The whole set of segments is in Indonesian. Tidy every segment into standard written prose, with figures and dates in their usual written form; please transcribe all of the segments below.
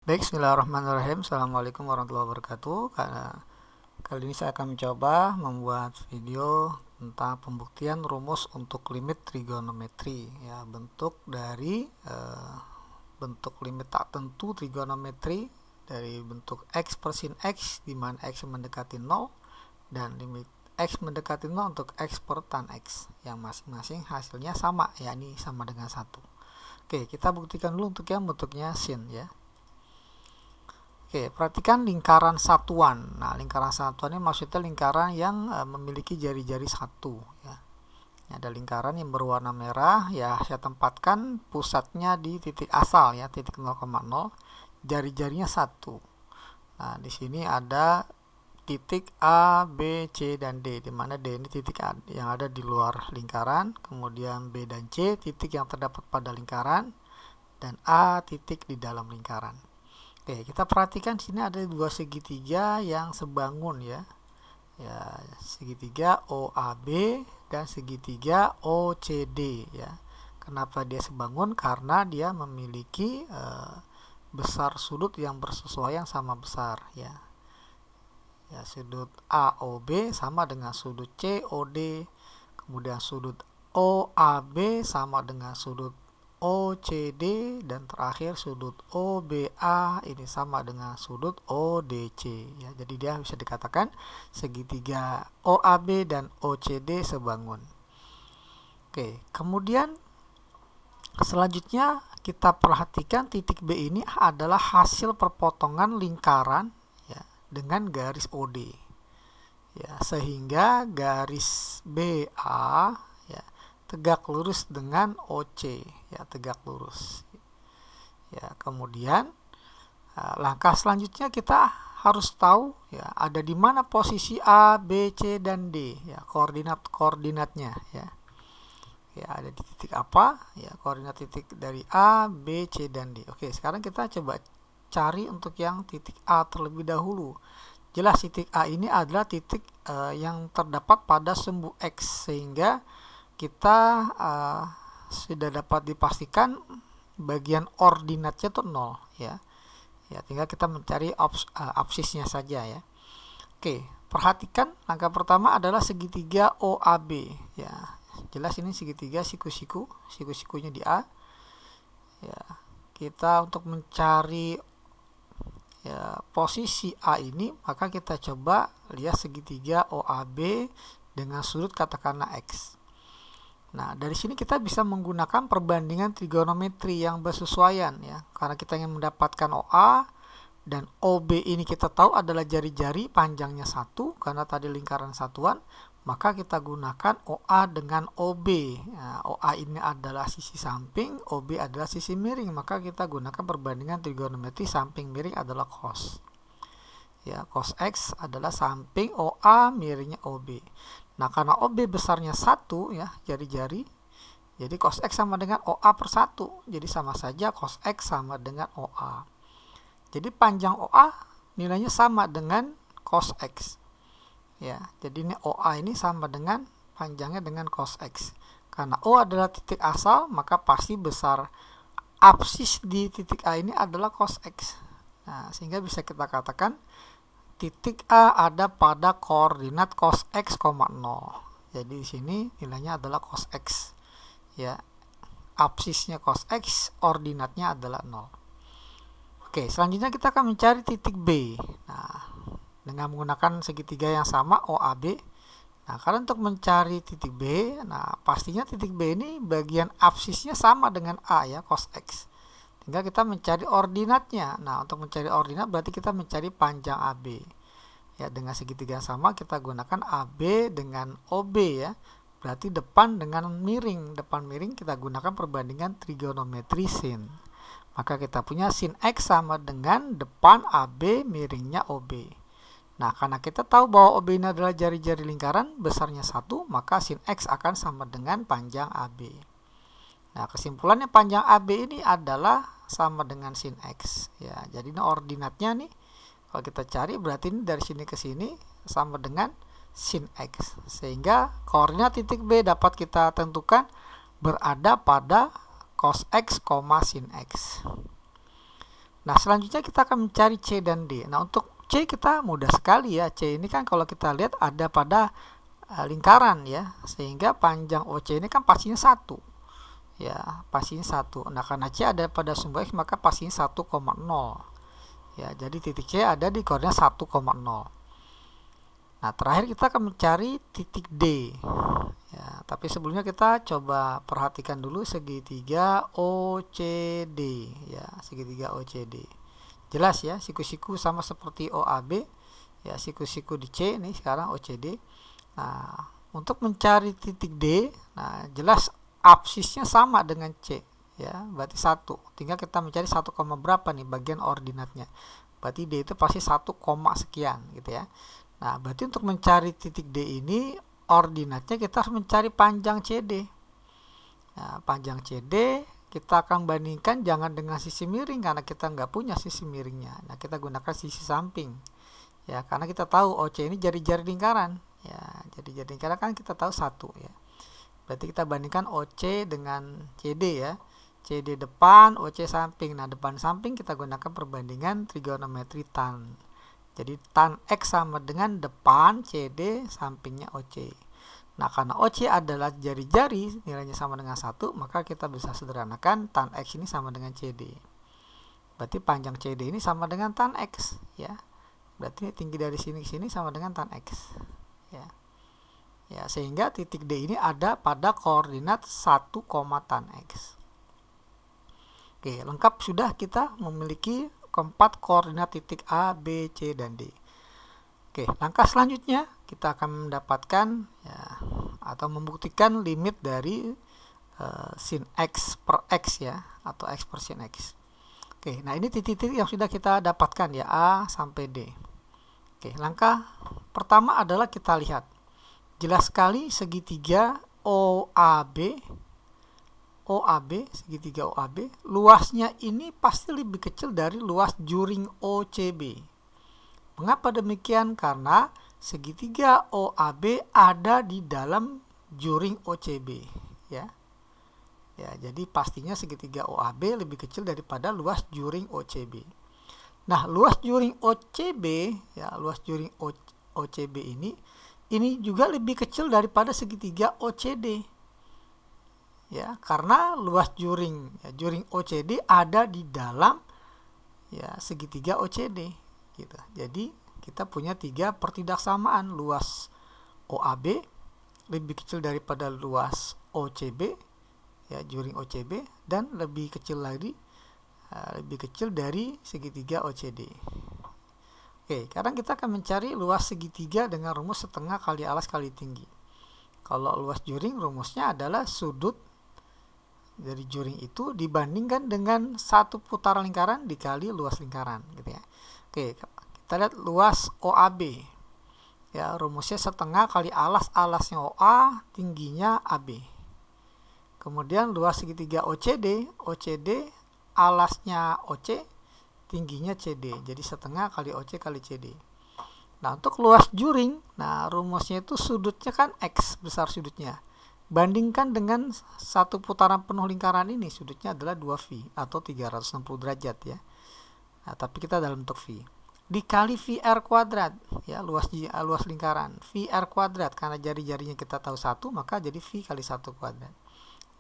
Baik, bismillahirrahmanirrahim. Assalamualaikum warahmatullahi wabarakatuh. Kali ini saya akan mencoba membuat video tentang pembuktian rumus untuk limit trigonometri. Ya, bentuk limit tak tentu trigonometri dari bentuk x per sin x di mana x mendekati 0 dan limit x mendekati 0 untuk x per tan x yang masing-masing hasilnya sama, yakni sama dengan 1. Oke, kita buktikan dulu untuk yang bentuknya sin ya. Oke, perhatikan lingkaran satuan. Nah, lingkaran satuan ini maksudnya lingkaran yang memiliki jari-jari satu. Ya. Ada lingkaran yang berwarna merah. Ya, saya tempatkan pusatnya di titik asal ya, titik 0,0. Jari-jarinya satu. Nah, di sini ada titik A, B, C, dan D. Di mana D ini titik A yang ada di luar lingkaran. Kemudian B dan C titik yang terdapat pada lingkaran. Dan A titik di dalam lingkaran. Oke, kita perhatikan sini ada dua segitiga yang sebangun ya. Ya, segitiga OAB dan segitiga OCD ya. Kenapa dia sebangun? Karena dia memiliki besar sudut yang bersesuaian sama besar ya. Ya, sudut AOB sama dengan sudut COD, kemudian sudut OAB sama dengan sudut OCD, dan terakhir sudut OBA ini sama dengan sudut ODC ya. Jadi dia bisa dikatakan segitiga OAB dan OCD sebangun. Oke, kemudian selanjutnya kita perhatikan titik B ini adalah hasil perpotongan lingkaran ya dengan garis OD. Ya, sehingga garis BA tegak lurus dengan OC ya, tegak lurus ya. Kemudian langkah selanjutnya kita harus tahu ya ada di mana posisi A, B, C, dan D ya, koordinatnya ya. Ya, ada di titik apa ya, koordinat titik dari A, B, C, dan D. Oke, sekarang kita coba cari untuk yang titik A terlebih dahulu. Jelas titik A ini adalah titik yang terdapat pada sumbu X, sehingga kita sudah dapat dipastikan bagian ordinatnya itu 0 ya. Ya, tinggal kita mencari absisnya saja ya. Oke, perhatikan langkah pertama adalah segitiga OAB ya. Jelas ini segitiga siku-sikunya di A. Ya, kita untuk mencari ya posisi A ini, maka kita coba lihat segitiga OAB dengan sudut katakanlah X. Nah, dari sini kita bisa menggunakan perbandingan trigonometri yang bersesuaian ya. Karena kita ingin mendapatkan OA dan OB ini kita tahu adalah jari-jari panjangnya 1 karena tadi lingkaran satuan, maka kita gunakan OA dengan OB. Nah, OA ini adalah sisi samping, OB adalah sisi miring, maka kita gunakan perbandingan trigonometri samping miring adalah cos. Ya, cos X adalah samping OA, miringnya OB. Nah, karena OB besarnya 1 ya, jari-jari, jadi cos X sama dengan OA per 1. Jadi sama saja cos X sama dengan OA. Jadi panjang OA nilainya sama dengan cos X. Ya, jadi ini OA ini sama dengan panjangnya dengan cos X. Karena O adalah titik asal, maka pasti besar absis di titik A ini adalah cos X. Nah, sehingga bisa kita katakan titik A ada pada koordinat cos X, 0. Jadi di sini nilainya adalah cos X. Ya. Absisnya cos X, ordinatnya adalah 0. Oke, selanjutnya kita akan mencari titik B. Nah, dengan menggunakan segitiga yang sama OAB. Nah, karena untuk mencari titik B, nah pastinya titik B ini bagian absisnya sama dengan A ya, cos X. Tinggal kita mencari ordinatnya. Nah, untuk mencari ordinat berarti kita mencari panjang AB. Ya, dengan segitiga yang sama kita gunakan AB dengan OB ya. Berarti depan dengan miring. Depan miring kita gunakan perbandingan trigonometri sin. Maka kita punya sin X sama dengan depan AB, miringnya OB. Nah, karena kita tahu bahwa OB ini adalah jari-jari lingkaran, besarnya 1, maka sin X akan sama dengan panjang AB. Nah, kesimpulannya panjang AB ini adalah sama dengan sin X ya. Jadi ini ordinatnya nih, kalau kita cari berarti ini dari sini ke sini sama dengan sin X, sehingga koordinat titik B dapat kita tentukan berada pada cos X, sin X. Nah, selanjutnya kita akan mencari C dan D. Nah, untuk C kita mudah sekali ya. C ini kan kalau kita lihat ada pada lingkaran ya, sehingga panjang OC ini kan pastinya 1. Ya, pastinya 1. Nah, karena C ada pada sumbu X, maka pastinya 1,0. Ya, jadi titik C ada di koordinat 1,0. Nah, terakhir kita akan mencari titik D. Ya, tapi sebelumnya kita coba perhatikan dulu segitiga OCD. Ya, segitiga OCD. Jelas ya, siku-siku sama seperti OAB. Ya, siku-siku di C ini sekarang OCD. Nah, untuk mencari titik D, nah jelas absisnya sama dengan C. Ya, berarti 1. Tinggal kita mencari 1, berapa nih bagian ordinatnya. Berarti D itu pasti 1, sekian gitu ya. Nah, berarti untuk mencari titik D ini ordinatnya kita harus mencari panjang CD. Nah, panjang CD kita akan bandingkan jangan dengan sisi miring karena kita nggak punya sisi miringnya. Nah, kita gunakan sisi samping. Ya, karena kita tahu OC ini jari-jari lingkaran. Ya, jari-jari lingkaran kan kita tahu 1 ya. Berarti kita bandingkan OC dengan CD ya. CD depan, OC samping. Nah, depan samping kita gunakan perbandingan trigonometri tan. Jadi tan X sama dengan depan CD, sampingnya OC. Nah, karena OC adalah jari-jari, nilainya sama dengan 1, maka kita bisa sederhanakan tan X ini sama dengan CD. Berarti panjang CD ini sama dengan tan X. Ya. Berarti tinggi dari sini ke sini sama dengan tan X. Ya. Ya, sehingga titik D ini ada pada koordinat 1, tan X. Oke, lengkap sudah kita memiliki keempat koordinat titik A, B, C, dan D. Oke, langkah selanjutnya kita akan mendapatkan ya, atau membuktikan limit dari sin X per X ya, atau X per sin X. Oke, nah ini titik-titik yang sudah kita dapatkan ya, A sampai D. Oke, langkah pertama adalah kita lihat. Jelas sekali segitiga OAB, segitiga OAB, luasnya ini pasti lebih kecil dari luas juring OCB. Mengapa demikian? Karena segitiga OAB ada di dalam juring OCB, ya. Ya, jadi pastinya segitiga OAB lebih kecil daripada luas juring OCB. Nah, luas juring OCB, ya, luas juring OCB ini juga lebih kecil daripada segitiga OCD. Ya, karena luas juring OCD ada di dalam ya segitiga OCD gitu. Jadi kita punya 3 pertidaksamaan, luas OAB lebih kecil daripada luas OCB ya, juring OCB, dan lebih kecil dari segitiga OCD. Oke, sekarang kita akan mencari luas segitiga dengan rumus setengah kali alas kali tinggi. Kalau luas juring rumusnya adalah sudut dari juring itu dibandingkan dengan satu putaran lingkaran dikali luas lingkaran gitu ya. Oke, kita lihat luas OAB. Ya, rumusnya setengah kali alasnya OA, tingginya AB. Kemudian luas segitiga OCD alasnya OC, tingginya CD. Jadi setengah kali OC kali CD. Nah, untuk luas juring, nah rumusnya itu sudutnya kan X, besar sudutnya. Bandingkan dengan satu putaran penuh lingkaran ini, sudutnya adalah 2V atau 360 derajat ya. Nah, tapi kita dalam bentuk V. Dikali VR kuadrat, ya, luas lingkaran. VR kuadrat, karena jari-jarinya kita tahu 1, maka jadi V kali 1 kuadrat.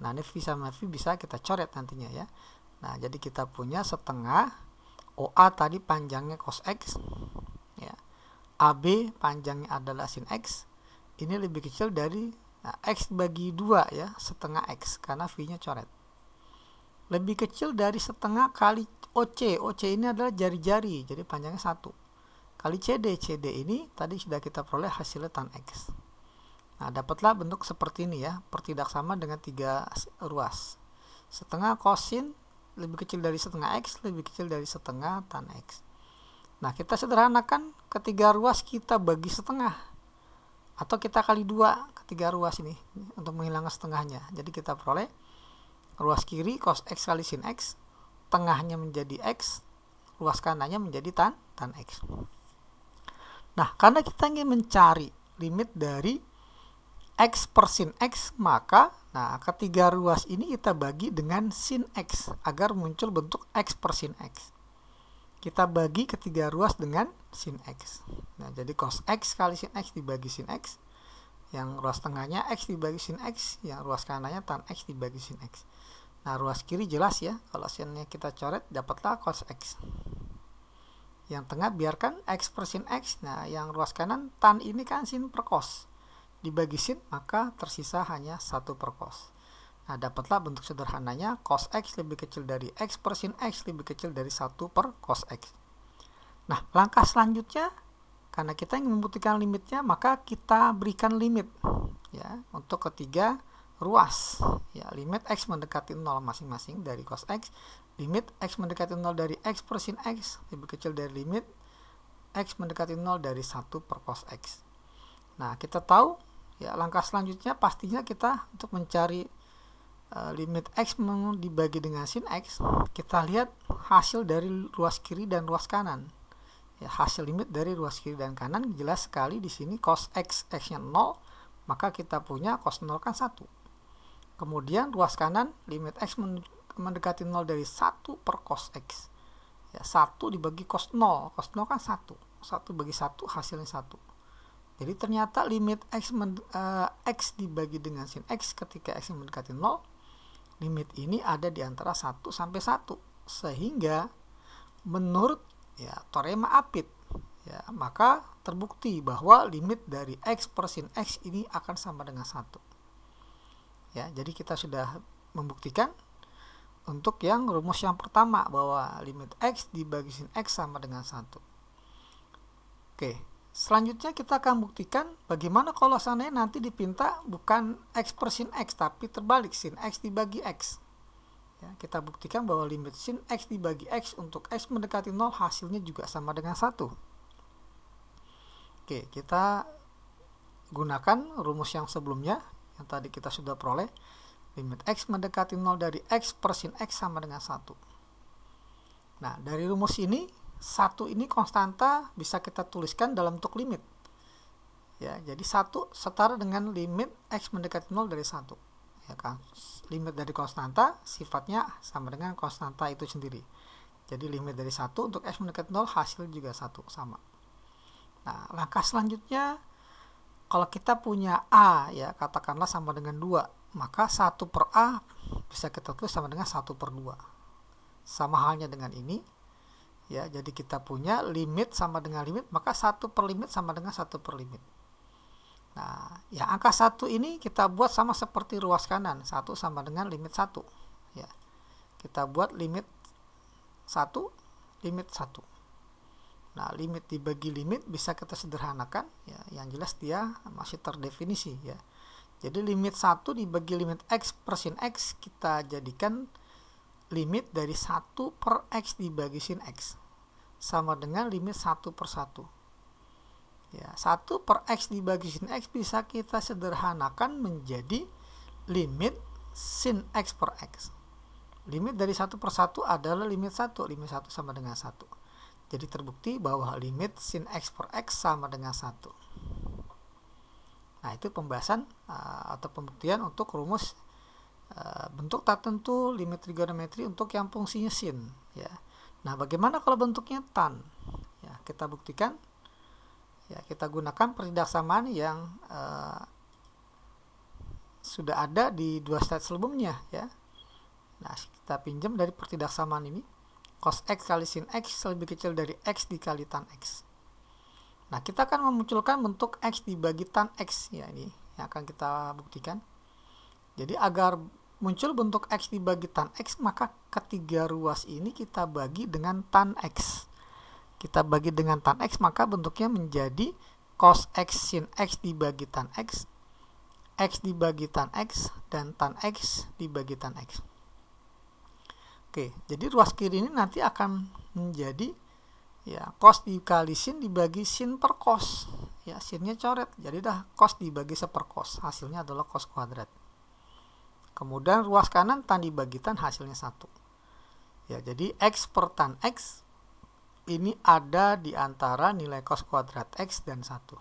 Nah, ini V sama V bisa kita coret nantinya ya. Nah, jadi kita punya setengah OA tadi panjangnya cos X. Ya. AB panjangnya adalah sin X. Ini lebih kecil dari X bagi 2 ya, setengah X, karena V-nya coret. Lebih kecil dari setengah kali OC. OC ini adalah jari-jari, jadi panjangnya 1. Kali CD. CD ini tadi sudah kita peroleh hasilnya tan X. Nah, dapatlah bentuk seperti ini ya, pertidaksama dengan 3 ruas. Setengah kosin lebih kecil dari setengah X, lebih kecil dari setengah tan X. Nah, kita sederhanakan, ketiga ruas kita bagi setengah. Atau kita kali 2 ketiga ruas ini untuk menghilangkan setengahnya. Jadi kita peroleh ruas kiri cos X kali sin X, tengahnya menjadi X, ruas kanannya menjadi tan X. Nah, karena kita ingin mencari limit dari X per sin X, maka ketiga ruas ini kita bagi dengan sin X agar muncul bentuk X per sin X. kita bagi ketiga ruas dengan sin X. Nah, jadi cos X kali sin X dibagi sin X. Yang ruas tengahnya X dibagi sin X, yang ruas kanannya tan X dibagi sin X. Nah, ruas kiri jelas ya, kalau sinnya kita coret, dapatlah cos X. Yang tengah biarkan X per sin X. Nah, yang ruas kanan, tan ini kan sin per cos. Dibagi sin, maka tersisa hanya 1 per cos. Nah, dapatlah bentuk sederhananya, cos X lebih kecil dari X per sin X lebih kecil dari 1 per cos X. Nah, langkah selanjutnya, karena kita ingin membuktikan limitnya, maka kita berikan limit ya untuk ketiga ruas. Ya, limit X mendekati 0 masing-masing dari cos X, limit X mendekati 0 dari X per sin X lebih kecil dari limit X mendekati 0 dari 1 per cos X. Nah, kita tahu ya langkah selanjutnya pastinya kita untuk mencari limit X dibagi dengan sin X, kita lihat hasil dari ruas kiri dan ruas kanan. Ya, hasil limit dari ruas kiri dan kanan jelas sekali di sini cos X, X-nya 0, maka kita punya cos 0 kan 1. Kemudian ruas kanan limit X mendekati 0 dari 1 per cos X. Ya, 1 dibagi cos 0, cos 0 kan 1. 1 bagi 1 hasilnya 1. Jadi ternyata limit X dibagi dengan sin X ketika X mendekati 0, limit ini ada di antara 1 sampai 1. Sehingga menurut ya teorema Apit ya, maka terbukti bahwa limit dari X per sin X ini akan sama dengan 1. Ya, jadi kita sudah membuktikan untuk yang rumus yang pertama bahwa limit X dibagi sin X sama dengan 1. Oke, selanjutnya kita akan buktikan bagaimana kalau seandainya nanti dipinta bukan X per sin X tapi terbalik, sin X dibagi X. Ya, kita buktikan bahwa limit sin X dibagi X untuk X mendekati 0 hasilnya juga sama dengan 1. Oke, kita gunakan rumus yang sebelumnya yang tadi kita sudah peroleh. Limit X mendekati 0 dari X per sin X sama dengan 1. Nah, dari rumus ini 1 ini konstanta bisa kita tuliskan dalam bentuk limit. Ya, jadi 1 setara dengan limit X mendekati 0 dari 1. Ya kan, limit dari konstanta sifatnya sama dengan konstanta itu sendiri. Jadi limit dari 1 untuk X mendekati 0 hasil juga 1 sama. Nah, langkah selanjutnya kalau kita punya A ya katakanlah sama dengan 2, maka 1 per A bisa kita tulis sama dengan 1 per 2. Sama halnya dengan ini ya, jadi kita punya limit sama dengan limit, maka 1 per limit sama dengan 1 per limit. Nah, yang angka 1 ini kita buat sama seperti ruas kanan, 1 sama dengan limit 1. Ya. Kita buat limit 1, limit 1. Nah, limit dibagi limit bisa kita sederhanakan, ya, yang jelas dia masih terdefinisi. Ya. Jadi limit 1 dibagi limit X per sin X, kita jadikan limit dari 1 per X dibagi sin X. Sama dengan limit 1 per 1. Ya, 1 per X dibagi sin X bisa kita sederhanakan menjadi limit sin X per X. Limit dari 1 per 1 adalah limit 1. Limit 1 sama dengan 1. Jadi terbukti bahwa limit sin X per X sama dengan 1. Nah, itu pembahasan atau pembuktian untuk rumus bentuk tak tentu limit trigonometri untuk yang fungsinya sin. Ya. Nah, bagaimana kalau bentuknya tan? Ya, kita buktikan. Ya, kita gunakan pertidaksamaan yang sudah ada di 2 slide sebelumnya ya. Nah, kita pinjam dari pertidaksamaan ini. Cos X kali sin X lebih kecil dari X dikali tan X. Nah, kita akan memunculkan bentuk X dibagi tan X ya, ini yang akan kita buktikan. Jadi agar muncul bentuk X dibagi tan X, maka ketiga ruas ini kita bagi dengan tan X. Kita bagi dengan tan X, maka bentuknya menjadi cos X sin X dibagi tan X, X dibagi tan X, dan tan X dibagi tan X. Oke, jadi ruas kiri ini nanti akan menjadi ya cos dikali sin dibagi sin per cos. Ya, sinnya coret. Jadi dah cos dibagi seper cos. Hasilnya adalah cos kuadrat. Kemudian ruas kanan tan dibagi tan hasilnya 1. Ya, jadi X per tan X ini ada di antara nilai cos kuadrat X dan 1.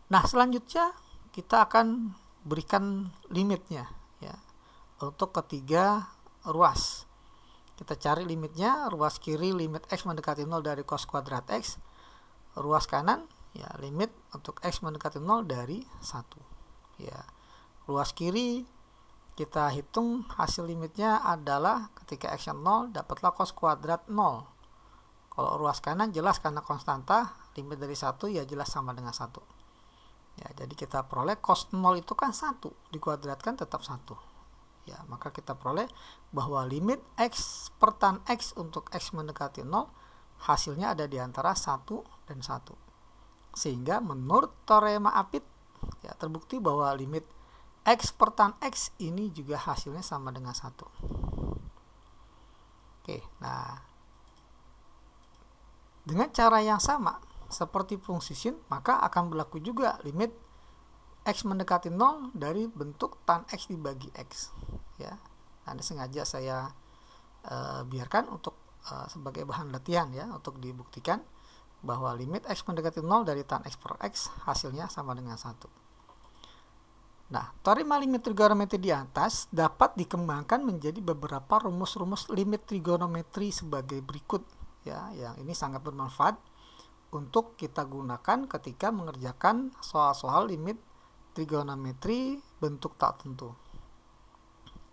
Nah, selanjutnya kita akan berikan limitnya ya untuk ketiga ruas. Kita cari limitnya, ruas kiri limit x mendekati 0 dari cos kuadrat x, ruas kanan ya limit untuk x mendekati 0 dari 1. Ya. Ruas kiri kita hitung hasil limitnya adalah ketika x-nya 0 dapatlah cos kuadrat 0. Kalau ruas kanan jelas karena konstanta, limit dari 1 ya jelas sama dengan 1. Ya, jadi kita peroleh cos 0 itu kan 1, dikuadratkan tetap 1. Ya, maka kita peroleh bahwa limit x per tan x untuk x mendekati 0 hasilnya ada di antara 1 dan 1. Sehingga menurut teorema Apit ya terbukti bahwa limit x per tan x ini juga hasilnya sama dengan 1. Oke, nah dengan cara yang sama seperti fungsi sin, maka akan berlaku juga limit x mendekati 0 dari bentuk tan x dibagi x. Ya, nanti sengaja saya biarkan untuk sebagai bahan latihan ya, untuk dibuktikan bahwa limit x mendekati 0 dari tan x per x hasilnya sama dengan 1. Nah, teorema limit trigonometri di atas dapat dikembangkan menjadi beberapa rumus-rumus limit trigonometri sebagai berikut ya, yang ini sangat bermanfaat untuk kita gunakan ketika mengerjakan soal-soal limit trigonometri bentuk tak tentu.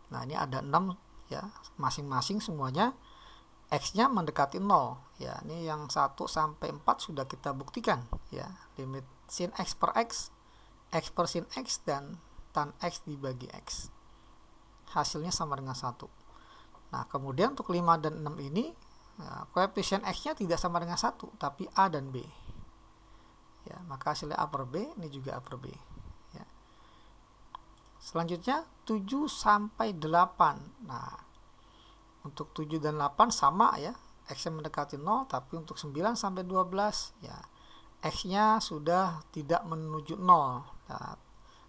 Nah, ini ada 6 ya, masing-masing semuanya x-nya mendekati 0 ya. Ini yang 1 sampai 4 sudah kita buktikan ya, limit sin x per x per sin x dan tan x dibagi x hasilnya sama dengan 1. Nah, kemudian untuk 5 dan 6 ini ya, koefisien x-nya tidak sama dengan 1 tapi a dan b ya, maka hasilnya a per b, ini juga a per b ya. Selanjutnya 7 sampai 8. Nah, untuk 7 dan 8 sama ya, x-nya mendekati 0, tapi untuk 9 sampai 12 ya x-nya sudah tidak menuju 0. Nah,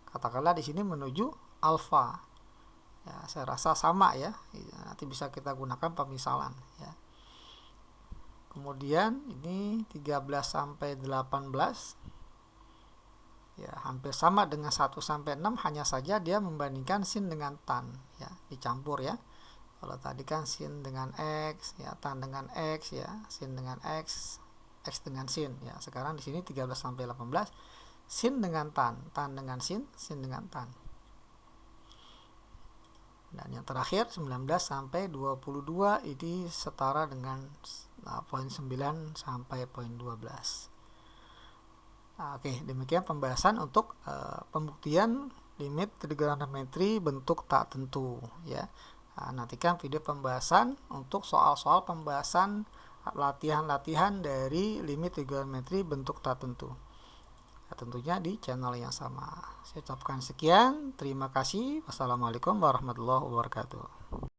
katakanlah di sini menuju alfa. Ya, saya rasa sama ya. Nanti bisa kita gunakan pemisalan ya. Kemudian ini 13 sampai 18 ya, hampir sama dengan 1 sampai 6, hanya saja dia membandingkan sin dengan tan ya, dicampur ya. Kalau tadi kan sin dengan x ya, tan dengan x ya, sin dengan x dengan sin ya. Sekarang di sini 13 sampai 18 sin dengan tan dengan sin dengan tan. Dan yang terakhir 19 sampai 22 ini setara dengan poin 9 sampai poin 12. Nah, oke, demikian pembahasan untuk pembuktian limit trigonometri bentuk tak tentu ya. Nah, nantikan video pembahasan untuk soal-soal pembahasan latihan-latihan dari limit trigonometri bentuk tak tentu. Nah, tentunya di channel yang sama. Saya ucapkan sekian, terima kasih. Wassalamualaikum warahmatullahi wabarakatuh.